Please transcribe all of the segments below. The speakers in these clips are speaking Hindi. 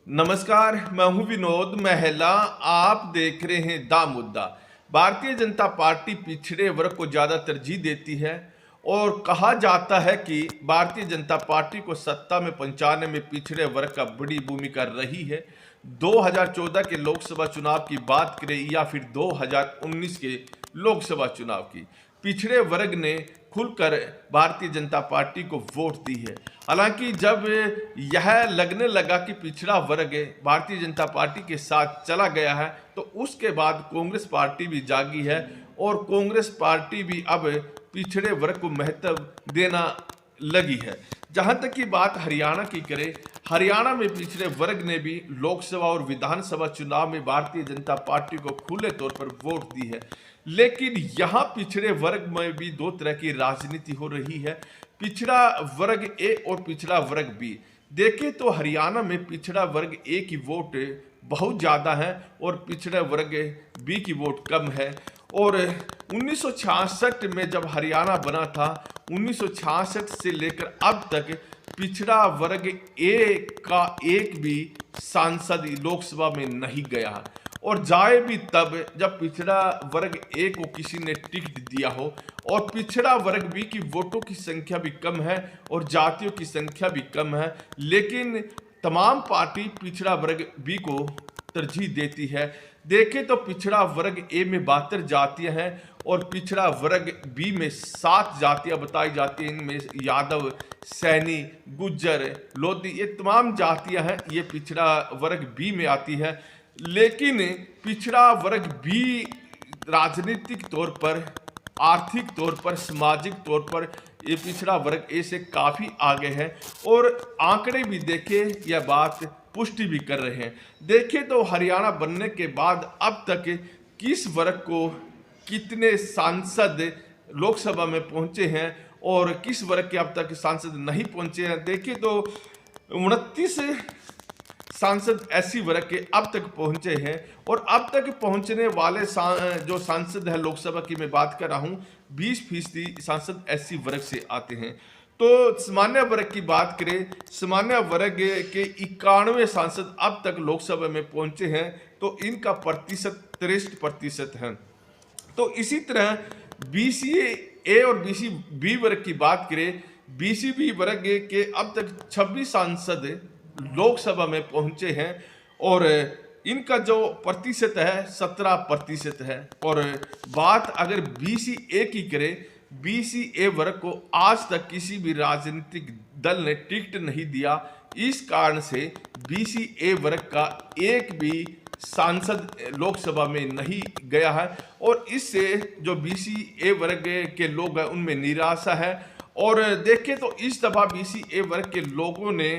नमस्कार, मैं हूं विनोद महला। आप देख रहे हैं दा मुद्दा। भारतीय जनता पार्टी पिछड़े वर्ग को ज्यादा तरजीह देती है और कहा जाता है कि भारतीय जनता पार्टी को सत्ता में पहुंचाने में पिछड़े वर्ग का बड़ी भूमिका रही है। 2014 के लोकसभा चुनाव की बात करें या फिर 2019 के लोकसभा चुनाव की, पिछड़े वर्ग ने खुलकर भारतीय जनता पार्टी को वोट दी है। हालांकि जब यह लगने लगा कि पिछड़ा वर्ग भारतीय जनता पार्टी के साथ चला गया है, तो उसके बाद कांग्रेस पार्टी भी जागी है और कांग्रेस पार्टी भी अब पिछड़े वर्ग को महत्व देना लगी है। जहां तक की बात हरियाणा की करें, हरियाणा में पिछड़े वर्ग ने भी लोकसभा और विधानसभा चुनाव में भारतीय जनता पार्टी को खुले तौर पर वोट दी है। लेकिन यहाँ पिछड़े वर्ग में भी दो तरह की राजनीति हो रही है, पिछड़ा वर्ग ए और पिछड़ा वर्ग बी। देखें तो हरियाणा में पिछड़ा वर्ग ए की वोट बहुत ज़्यादा है और पिछड़ा वर्ग बी की वोट कम है। और 1966 में जब हरियाणा बना था, 1966 से लेकर अब तक पिछड़ा वर्ग ए का एक भी सांसद लोकसभा में नहीं गया और जाए भी तब जब पिछड़ा वर्ग ए को किसी ने टिकट दिया हो। और पिछड़ा वर्ग बी की वोटों की संख्या भी कम है और जातियों की संख्या भी कम है, लेकिन तमाम पार्टी पिछड़ा वर्ग बी को तरजीह देती है। देखें तो पिछड़ा वर्ग ए में 72 जातियां हैं और पिछड़ा वर्ग बी में 7 जातियां बताई जाती हैं। इनमें यादव, सैनी, गुज्जर, लोधी, ये तमाम जातियां हैं, ये पिछड़ा वर्ग बी में आती है। लेकिन पिछड़ा वर्ग बी राजनीतिक तौर पर, आर्थिक तौर पर, सामाजिक तौर पर ये पिछड़ा वर्ग ए से काफ़ी आगे है और आंकड़े भी देखे यह बात पुष्टि भी कर रहे हैं। देखें तो हरियाणा बनने के बाद अब तक किस वर्ग को कितने सांसद लोकसभा में पहुंचे हैं और किस वर्ग के अब तक सांसद नहीं पहुंचे हैं। देखें तो 29 सांसद एससी वर्ग के अब तक पहुंचे हैं और अब तक पहुंचने वाले जो सांसद है लोकसभा की मैं बात कर रहा हूं, 20% सांसद एससी वर्ग से आते हैं। तो सामान्य वर्ग की बात करें, सामान्य वर्ग के 91 सांसद अब तक लोकसभा में पहुंचे हैं, तो इनका प्रतिशत 63% है। तो इसी तरह बीसी ए और बीसी बी वर्ग की बात करें, बीसी बी वर्ग के अब तक 26 सांसद लोकसभा में पहुंचे हैं और इनका जो प्रतिशत है 17% है। और बात अगर बीसी ए की करें, बीसी ए वर्ग को आज तक किसी भी राजनीतिक दल ने टिकट नहीं दिया। इस कारण से बीसी ए वर्ग का एक भी सांसद लोकसभा में नहीं गया है और इससे जो बीसी ए वर्ग के लोग हैं उनमें निराशा है। और देखें तो इस दफ़ा बीसी ए वर्ग के लोगों ने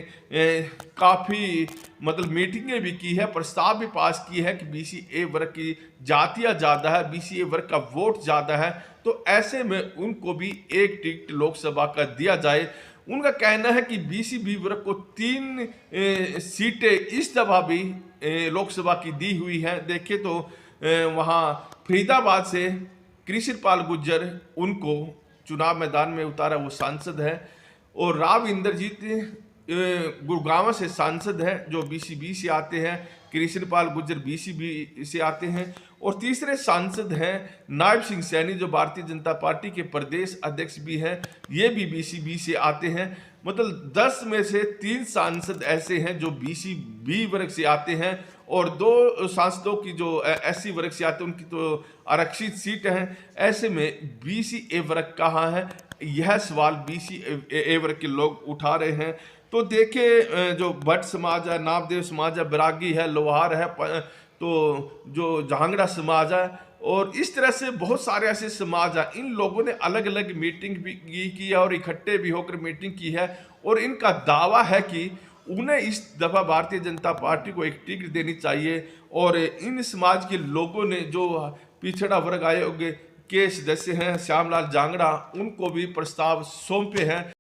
काफ़ी मीटिंगें भी की है, प्रस्ताव भी पास किए हैं कि बीसी ए वर्ग की जातियाँ ज़्यादा है, बीसी ए वर्ग का वोट ज़्यादा है, तो ऐसे में उनको भी एक टिकट लोकसभा का दिया जाए। उनका कहना है कि बीसी बी वर्ग को 3 सीटें इस दफ़ा भी लोकसभा की दी हुई हैं। देखें तो वहाँ फरीदाबाद से कृष्णपाल गुर्जर उनको चुनाव मैदान में उतारा, वो सांसद है। और राव इंद्रजीत गुड़गांव से सांसद हैं जो बीसीबी से आते हैं, कृष्णपाल गुर्जर बीसीबी से आते हैं। और तीसरे सांसद हैं नायब सिंह सैनी जो भारतीय जनता पार्टी के प्रदेश अध्यक्ष भी हैं, ये भी बीसीबी से आते हैं। 10 में से 3 सांसद ऐसे हैं जो बीसीबी वर्ग से आते हैं और 2 सांसदों की जो एससी वर्ग से आते हैं उनकी तो आरक्षित सीट हैं। ऐसे में बीसी ए वर्ग कहाँ है, यह सवाल बीसी ए वर्ग के लोग उठा रहे हैं। तो देखें जो भट्ट समाज है, नामदेव समाज है, बैरागी है, लोहार है, तो जो जहांगड़ा समाज है और इस तरह से बहुत सारे ऐसे समाज हैं, इन लोगों ने अलग अलग मीटिंग भी की है और इकट्ठे भी होकर मीटिंग की है। और इनका दावा है कि उन्हें इस दफ़ा भारतीय जनता पार्टी को एक टिकट देनी चाहिए। और इन समाज के लोगों ने जो पिछड़ा वर्ग आयोग के सदस्य हैं श्यामलाल जांगड़ा, उनको भी प्रस्ताव सौंपे हैं